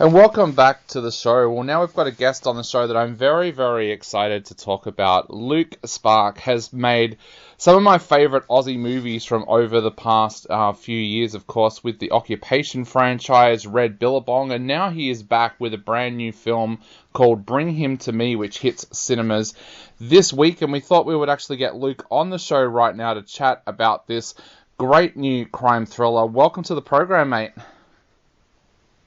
And welcome back to the show. Well, now we've got a guest on the show that I'm very, very excited to talk about. Luke Sparke has made some of my favourite Aussie movies from over the past few years, of course, with the Occupation franchise, Red Billabong, and now he is back with a brand new film called Bring Him to Me, which hits cinemas this week, and we thought we would actually get Luke on the show right now to chat about this great new crime thriller. Welcome to the program, mate.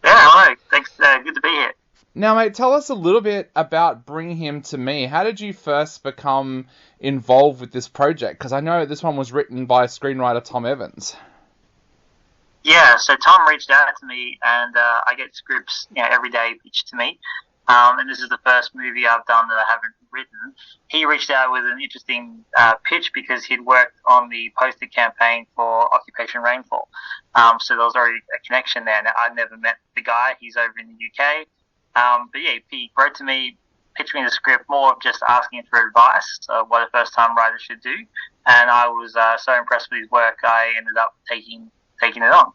Yeah, hello. Thanks. Good to be here. Now, mate, tell us a little bit about Bring Him to Me. How did you first become involved with this project? Because I know this one was written by screenwriter Tom Evans. Yeah, so Tom reached out to me, and I get scripts, every day pitched to me. And this is the first movie I've done that I haven't written. He reached out with an interesting pitch because he'd worked on the poster campaign for Occupation Rainfall. So there was already a connection there. Now, I'd never met the guy. He's over in the UK. But yeah, he wrote to me, pitched me the script, more of just asking for advice of what a first-time writer should do. And I was so impressed with his work, I ended up taking it on.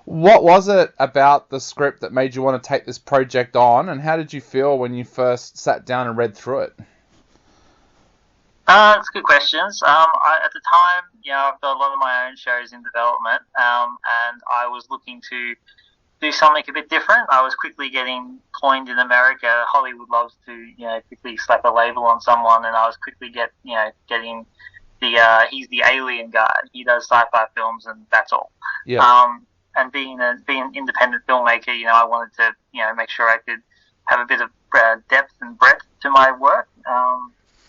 What was it about the script that made you want to take this project on, and how did you feel when you first sat down and read through it? That's good questions. At the time, I've got a lot of my own shows in development, and I was looking to do something a bit different. I was quickly getting coined in America. Hollywood loves to, quickly slap a label on someone, and I was quickly getting the he's the alien guy. He does sci-fi films, and that's all. Yeah. And being an independent filmmaker, I wanted to, make sure I could have a bit of depth and breadth to my work.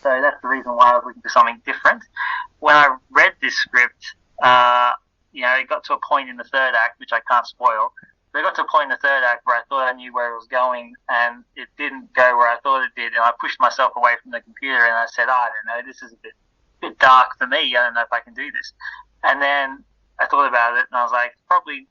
So that's the reason why I was looking for something different. When I read this script, it got to a point in the third act, which I can't spoil, but it got to a point in the third act where I thought I knew where it was going, and it didn't go where I thought it did, and I pushed myself away from the computer, and I said, I don't know, this is a bit dark for me, I don't know if I can do this. And then I thought about it, and I was like, probably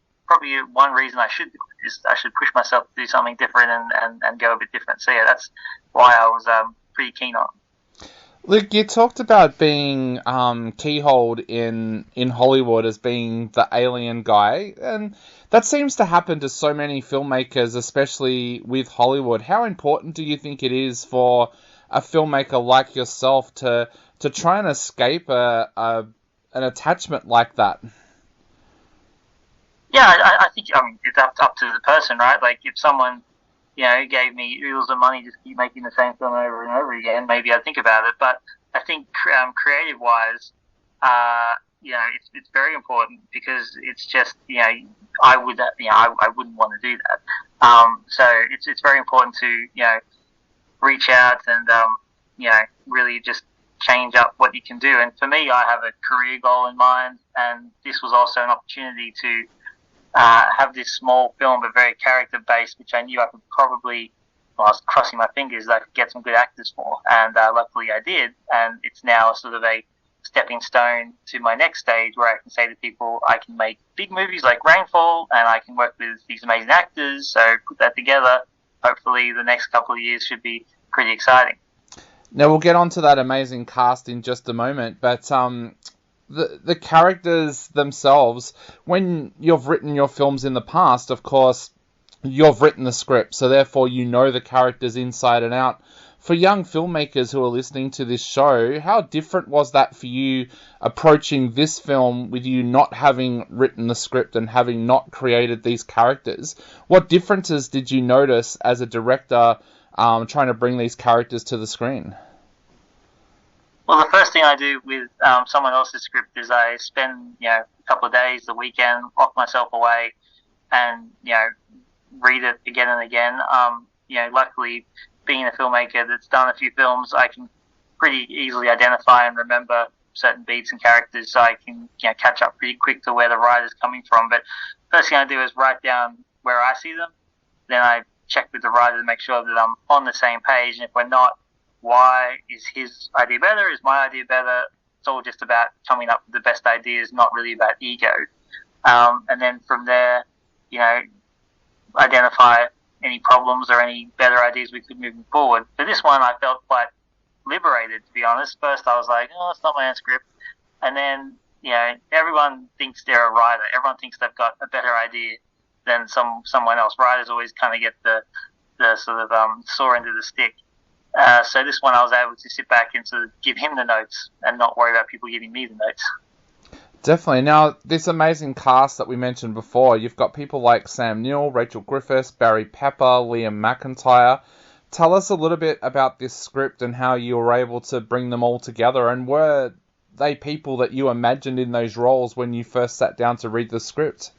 one reason I should do it is I should push myself to do something different and go a bit different. So yeah, that's why I was pretty keen on it. Luke, you talked about being keyholed in Hollywood as being the alien guy, and that seems to happen to so many filmmakers, especially with Hollywood. How important do you think it is for a filmmaker like yourself to try and escape an attachment like that? Yeah, I think it's up to the person, right? Like if someone gave me oodles of money just to keep making the same film over and over again, maybe I'd think about it. But I think creative wise, it's very important because it's just I wouldn't want to do that. So it's very important to reach out and really just change up what you can do. And for me, I have a career goal in mind, and this was also an opportunity to have this small film but very character based, which I knew I could probably, I was crossing my fingers that I could get some good actors for, and luckily I did, and it's now sort of a stepping stone to my next stage where I can say to people I can make big movies like Rainfall, and I can work with these amazing actors, so put that together. Hopefully the next couple of years should be pretty exciting. Now we'll get on to that amazing cast in just a moment, but the characters themselves, when you've written your films in the past, of course, you've written the script, so therefore you know the characters inside and out. For young filmmakers who are listening to this show, how different was that for you approaching this film with you not having written the script and having not created these characters? What differences did you notice as a director trying to bring these characters to the screen? Well, the first thing I do with someone else's script is I spend, a couple of days, the weekend, lock myself away and, read it again and again. Luckily, being a filmmaker that's done a few films, I can pretty easily identify and remember certain beats and characters, so I can, catch up pretty quick to where the writer's coming from. But first thing I do is write down where I see them. Then I check with the writer to make sure that I'm on the same page. And if we're not, why is his idea better? Is my idea better? It's all just about coming up with the best ideas, not really about ego. And then from there, identify any problems or any better ideas we could move forward. For this one, I felt quite liberated, to be honest. First, I was like, oh, it's not my own script. And then, everyone thinks they're a writer. Everyone thinks they've got a better idea than someone else. Writers always kind of get the sort of sore end of the stick. So this one I was able to sit back and sort of give him the notes and not worry about people giving me the notes. Definitely. Now, this amazing cast that we mentioned before, you've got people like Sam Neill, Rachel Griffiths, Barry Pepper, Liam McIntyre. Tell us a little bit about this script and how you were able to bring them all together, and were they people that you imagined in those roles when you first sat down to read the script?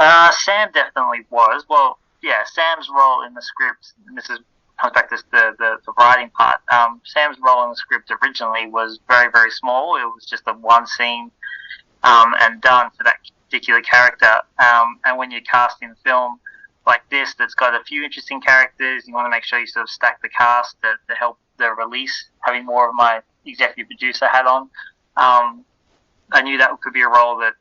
Sam definitely was. Well, yeah, Sam's role in the script, and this comes back to the writing part. Sam's role in the script originally was very, very small. It was just a one scene and done for that particular character. And when you're casting a film like this that's got a few interesting characters, you want to make sure you sort of stack the cast to help the release, having more of my executive producer hat on. I knew that could be a role that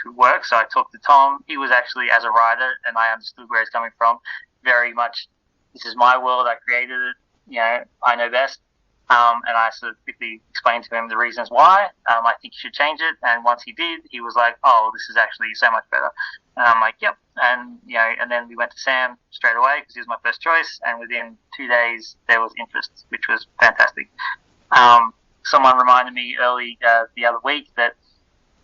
could work, so I talked to Tom. He was actually, as a writer, and I understood where he's coming from, very much, this is my world, I created it, I know best. And I sort of quickly explained to him the reasons why. I think you should change it. And once he did, he was like, oh, this is actually so much better. And I'm like, yep. And, and then we went to Sam straight away because he was my first choice. And within 2 days, there was interest, which was fantastic. Someone reminded me early the other week that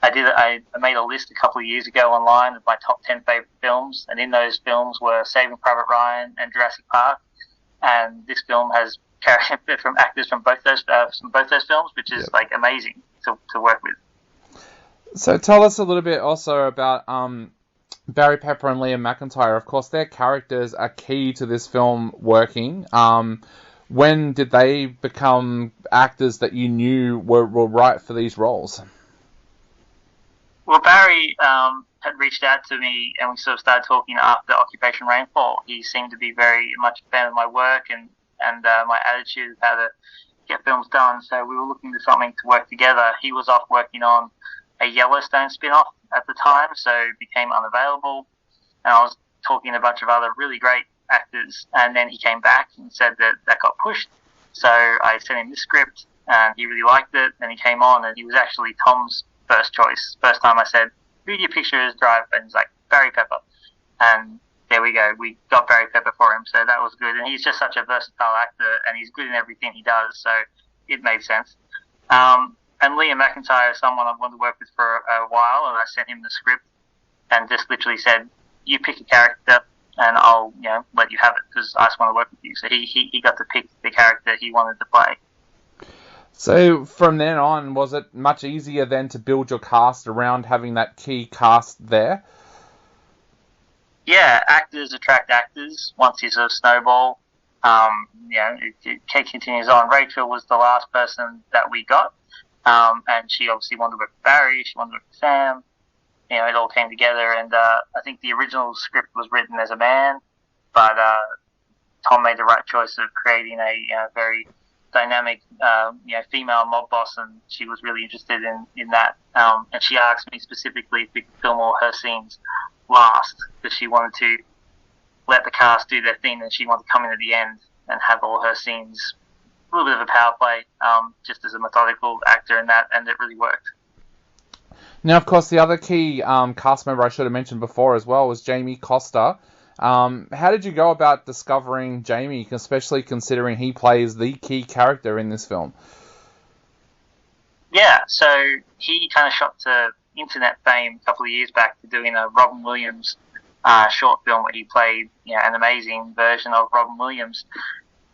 I made a list a couple of years ago online of my top 10 favorite films. And in those films were Saving Private Ryan and Jurassic Park. And this film has from actors from both those films, which is like amazing to work with. So tell us a little bit also about Barry Pepper and Liam McIntyre. Of course, their characters are key to this film working. When did they become actors that you knew were right for these roles? Well, Barry had reached out to me, and we sort of started talking after Occupation Rainfall. He seemed to be very much a fan of my work and my attitude of how to get films done. So we were looking for something to work together. He was off working on a Yellowstone spin-off at the time, so it became unavailable. And I was talking to a bunch of other really great actors, and then he came back and said that got pushed. So I sent him this script, and he really liked it, and he came on, and he was actually Tom's first choice. First time I said, who do you picture as Drive? And he's like, Barry Pepper. And there we go. We got Barry Pepper for him, so that was good. And he's just such a versatile actor, and he's good in everything he does, so it made sense. And Liam McIntyre is someone I've wanted to work with for a while, and I sent him the script and just literally said, you pick a character, and I'll let you have it, because I just want to work with you. So he got to pick the character he wanted to play. So from then on, was it much easier then to build your cast around having that key cast there? Yeah, actors attract actors. Once you sort of snowball, it continues on. Rachel was the last person that we got, and she obviously wanted to work with Barry. She wanted to work with Sam. It all came together, and I think the original script was written as a man, but Tom made the right choice of creating a very dynamic, female mob boss, and she was really interested in that. And she asked me specifically if we could film all her scenes last, because she wanted to let the cast do their thing, and she wanted to come in at the end and have all her scenes, a little bit of a power play, just as a methodical actor in that, and it really worked. Now, of course, the other key cast member I should have mentioned before as well was Jamie Costa. How did you go about discovering Jamie, especially considering he plays the key character in this film? Yeah, so he kind of shot to internet fame a couple of years back for doing a Robin Williams short film where he played an amazing version of Robin Williams.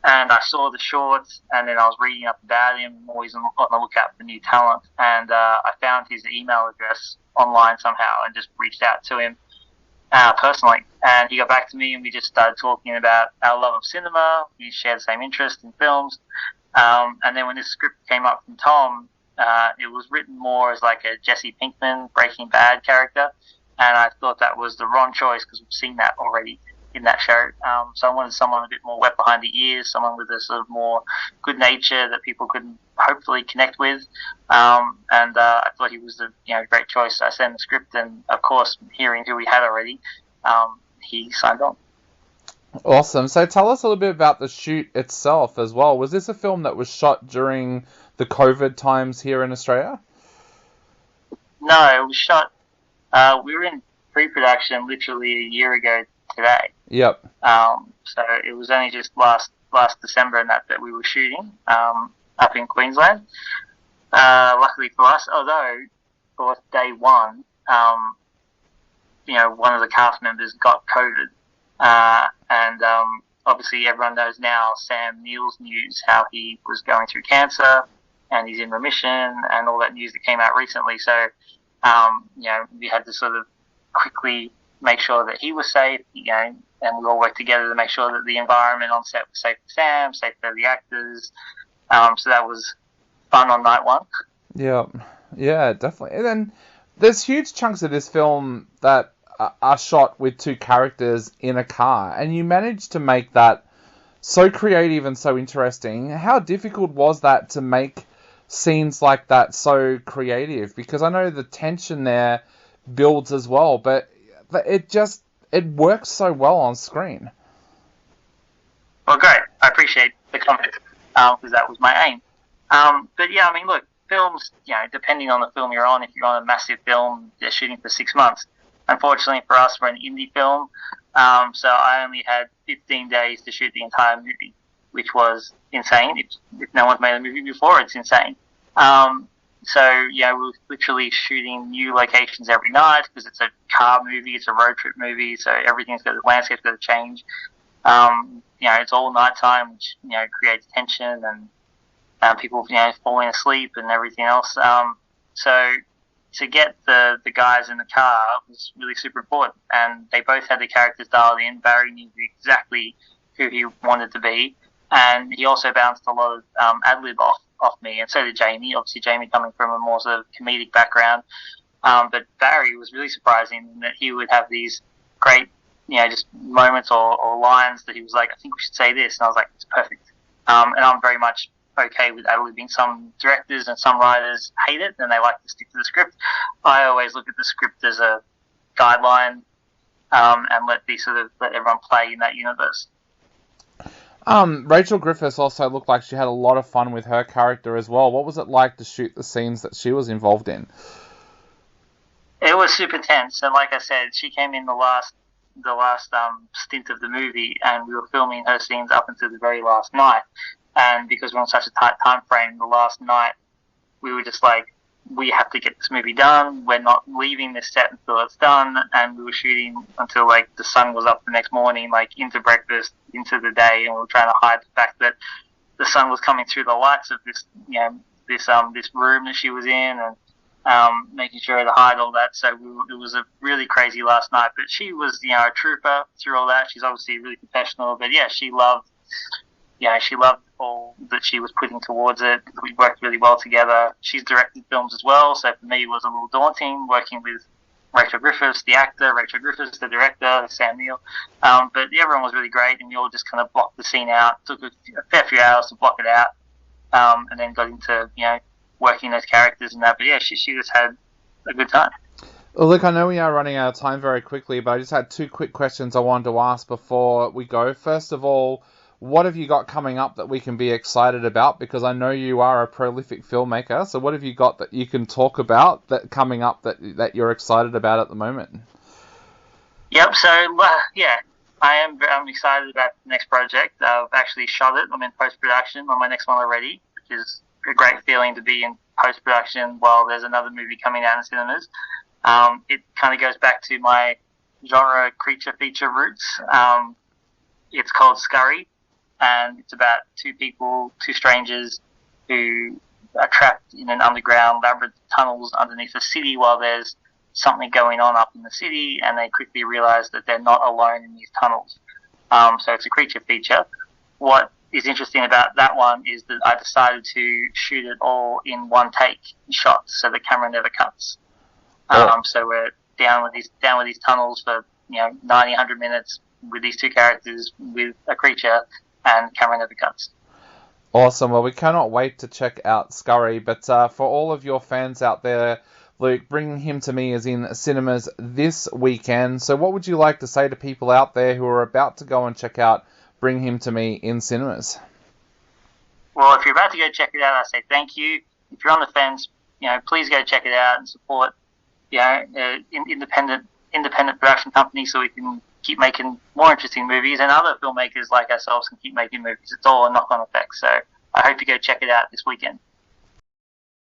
And I saw the shorts, and then I was reading up about him. I'm always on the lookout for new talent. And I found his email address online somehow and just reached out to him personally. And he got back to me, and we just started talking about our love of cinema. We shared the same interest in films. And then when this script came up from Tom, it was written more as like a Jesse Pinkman Breaking Bad character. And I thought that was the wrong choice because we've seen that already in that show. So I wanted someone a bit more wet behind the ears, someone with a sort of more good nature that people could hopefully connect with. And I thought he was a great choice. I sent the script, and of course, hearing who we had already, he signed on. Awesome. So tell us a little bit about the shoot itself as well. Was this a film that was shot during the COVID times here in Australia? No, it was shot. We were in pre-production literally a year ago today. Yep. So it was only just last December and that we were shooting up in Queensland. Luckily for us, although for day one, one of the cast members got COVID, and obviously everyone knows now Sam Neill's news, how he was going through cancer and he's in remission and all that news that came out recently. So, we had to sort of quickly make sure that he was safe, and we all worked together to make sure that the environment on set was safe for Sam, safe for the actors. So that was fun on night one. Yeah, definitely. And then there's huge chunks of this film that are shot with two characters in a car, and you managed to make that so creative and so interesting. How difficult was that to make scenes like that so creative? Because I know the tension there builds as well, but it works so well on screen. Well, great. I appreciate the comment, because that was my aim. But yeah, I mean, look, films, depending on the film you're on, if you're on a massive film, they're shooting for 6 months. Unfortunately for us, we're an indie film, so I only had 15 days to shoot the entire movie, which was insane. If no one's made a movie before, it's insane. So, we were literally shooting new locations every night because it's a car movie, it's a road trip movie, so the landscape's got to change. It's all nighttime, which, creates tension and people, falling asleep and everything else. So to get the guys in the car was really super important, and they both had the characters dialed in. Barry knew exactly who he wanted to be, and he also bounced a lot of ad-lib off me, and so did Jamie. Obviously, Jamie coming from a more sort of comedic background, but Barry was really surprising in that he would have these great, just moments or lines that he was like, I think we should say this, and I was like, it's perfect. And I'm very much okay with ad-libbing. Some directors and some writers hate it and they like to stick to the script. I always look at the script as a guideline, and let everyone play in that universe. Rachel Griffiths also looked like she had a lot of fun with her character as well. What was it like to shoot the scenes that she was involved in? It was super tense, and like I said, she came in the last stint of the movie, and we were filming her scenes up until the very last night. And because we're on such a tight time frame, the last night we were just like, we have to get this movie done. We're not leaving this set until it's done. And we were shooting until like the sun was up the next morning, like into breakfast, into the day, and we were trying to hide the fact that the sun was coming through the lights of this, this room that she was in, and making sure to hide all that. So it was a really crazy last night. But she was, a trooper through all that. She's obviously really professional. But yeah, she loved all that she was putting towards it. We worked really well together. She's directed films as well, so for me it was a little daunting working with Rachel Griffiths, the actor, Rachel Griffiths, the director, Sam Neill. But everyone was really great, and we all just kind of blocked the scene out. It took a fair few hours to block it out, and then got into, working those characters and that. But yeah, she just had a good time. Well, look, I know we are running out of time very quickly, but I just had two quick questions I wanted to ask before we go. First of all, what have you got coming up that we can be excited about? Because I know you are a prolific filmmaker. So what have you got that you can talk about that coming up that you're excited about at the moment? Yep. So I'm excited about the next project. I've actually shot it. I'm in post-production on my next one already, which is a great feeling to be in post-production while there's another movie coming out in cinemas. It kind of goes back to my genre creature feature roots. It's called Scurry. And it's about two strangers who are trapped in an underground labyrinth tunnels underneath a city while there's something going on up in the city, and they quickly realize that they're not alone in these tunnels. So it's a creature feature. What is interesting about that one is that I decided to shoot it all in one take shot, so the camera never cuts. So we're down with these tunnels for 90, 100 minutes with these two characters with a creature, and camera never cuts. Awesome. Well, we cannot wait to check out Scurry. But for all of your fans out there, Luke, Bring Him to Me is in cinemas this weekend. So what would you like to say to people out there who are about to go and check out Bring Him to Me in cinemas? Well, if you're about to go check it out, I say thank you. If you're on the fence, please go check it out and support, independent independent production company so we can keep making more interesting movies, and other filmmakers like ourselves can keep making movies. It's all a knock-on effect. So I hope you go check it out this weekend.